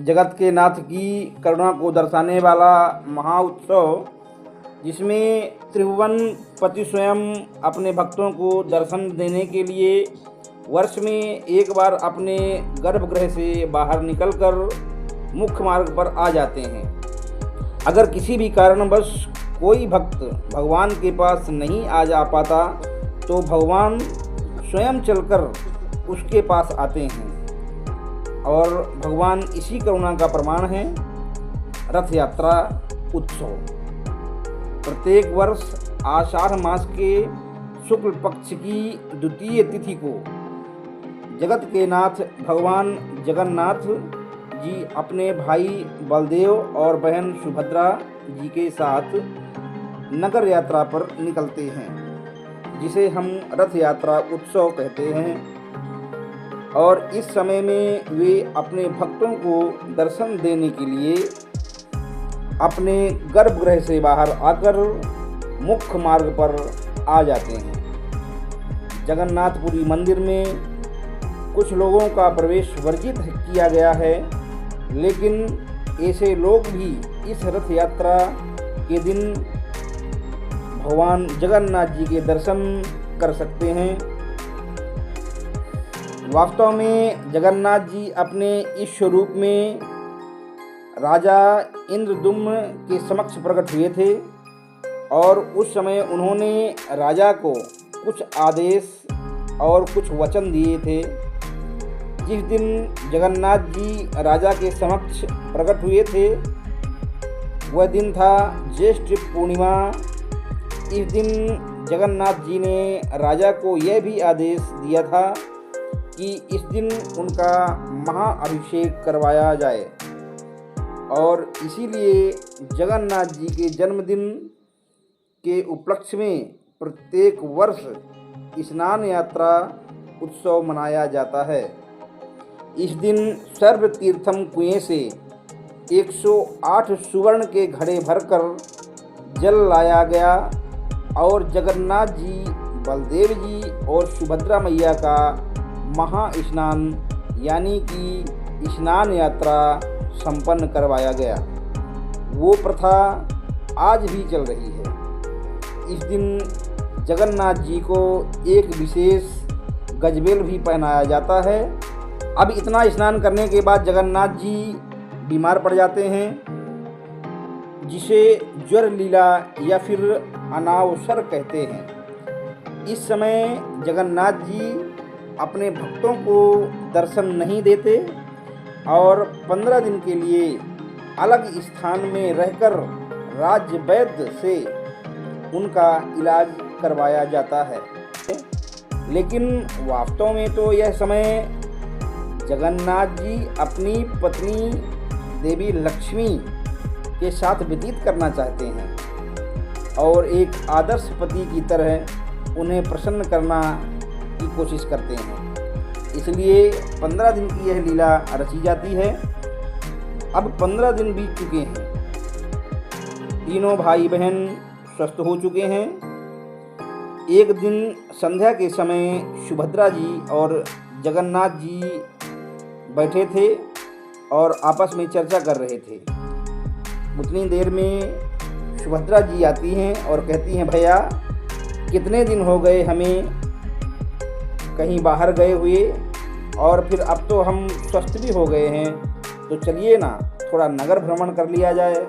जगत के नाथ की करुणा को दर्शाने वाला महाउत्सव, जिसमें त्रिभुवन पति स्वयं अपने भक्तों को दर्शन देने के लिए वर्ष में एक बार अपने गर्भगृह से बाहर निकलकर मुख्य मार्ग पर आ जाते हैं। अगर किसी भी कारणवश कोई भक्त भगवान के पास नहीं आ जा पाता तो भगवान स्वयं चलकर उसके पास आते हैं और भगवान इसी करुणा का प्रमाण है रथ यात्रा उत्सव। प्रत्येक वर्ष आषाढ़ मास के शुक्ल पक्ष की द्वितीय तिथि को जगत के नाथ भगवान जगन्नाथ जी अपने भाई बलदेव और बहन सुभद्रा जी के साथ नगर यात्रा पर निकलते हैं, जिसे हम रथ यात्रा उत्सव कहते हैं। और इस समय में वे अपने भक्तों को दर्शन देने के लिए अपने गर्भगृह से बाहर आकर मुख्य मार्ग पर आ जाते हैं। जगन्नाथपुरी मंदिर में कुछ लोगों का प्रवेश वर्जित किया गया है, लेकिन ऐसे लोग भी इस रथ यात्रा के दिन भगवान जगन्नाथ जी के दर्शन कर सकते हैं। वास्तव में जगन्नाथ जी अपने इस स्वरूप में राजा इंद्रद्युम्न के समक्ष प्रकट हुए थे और उस समय उन्होंने राजा को कुछ आदेश और कुछ वचन दिए थे। जिस दिन जगन्नाथ जी राजा के समक्ष प्रकट हुए थे वह दिन था ज्येष्ठ पूर्णिमा। इस दिन जगन्नाथ जी ने राजा को यह भी आदेश दिया था कि इस दिन उनका महाअभिषेक करवाया जाए और इसीलिए जगन्नाथ जी के जन्मदिन के उपलक्ष्य में प्रत्येक वर्ष स्नान यात्रा उत्सव मनाया जाता है। इस दिन सर्व तीर्थम कुएं से 108 सुवर्ण के घड़े भरकर जल लाया गया और जगन्नाथ जी, बलदेव जी और सुभद्रा मैया का महास्नान यानी कि स्नान यात्रा संपन्न करवाया गया। वो प्रथा आज भी चल रही है। इस दिन जगन्नाथ जी को एक विशेष गजबेल भी पहनाया जाता है। अब इतना स्नान करने के बाद जगन्नाथ जी बीमार पड़ जाते हैं, जिसे ज्वर लीला या फिर अनावसर कहते हैं। इस समय जगन्नाथ जी अपने भक्तों को दर्शन नहीं देते और 15 दिन के लिए अलग स्थान में रहकर राज्य वैद्य से उनका इलाज करवाया जाता है। लेकिन वास्तव में तो यह समय जगन्नाथ जी अपनी पत्नी देवी लक्ष्मी के साथ व्यतीत करना चाहते हैं और एक आदर्श पति की तरह उन्हें प्रसन्न करना की कोशिश करते हैं। इसलिए 15 दिन की यह लीला रची जाती है। अब 15 दिन बीत चुके हैं, तीनों भाई बहन स्वस्थ हो चुके हैं। एक दिन संध्या के समय सुभद्रा जी और जगन्नाथ जी बैठे थे और आपस में चर्चा कर रहे थे। उतनी देर में सुभद्रा जी आती हैं और कहती हैं, भैया कितने दिन हो गए हमें कहीं बाहर गए हुए और फिर अब तो हम स्वस्थ भी हो गए हैं, तो चलिए ना थोड़ा नगर भ्रमण कर लिया जाए।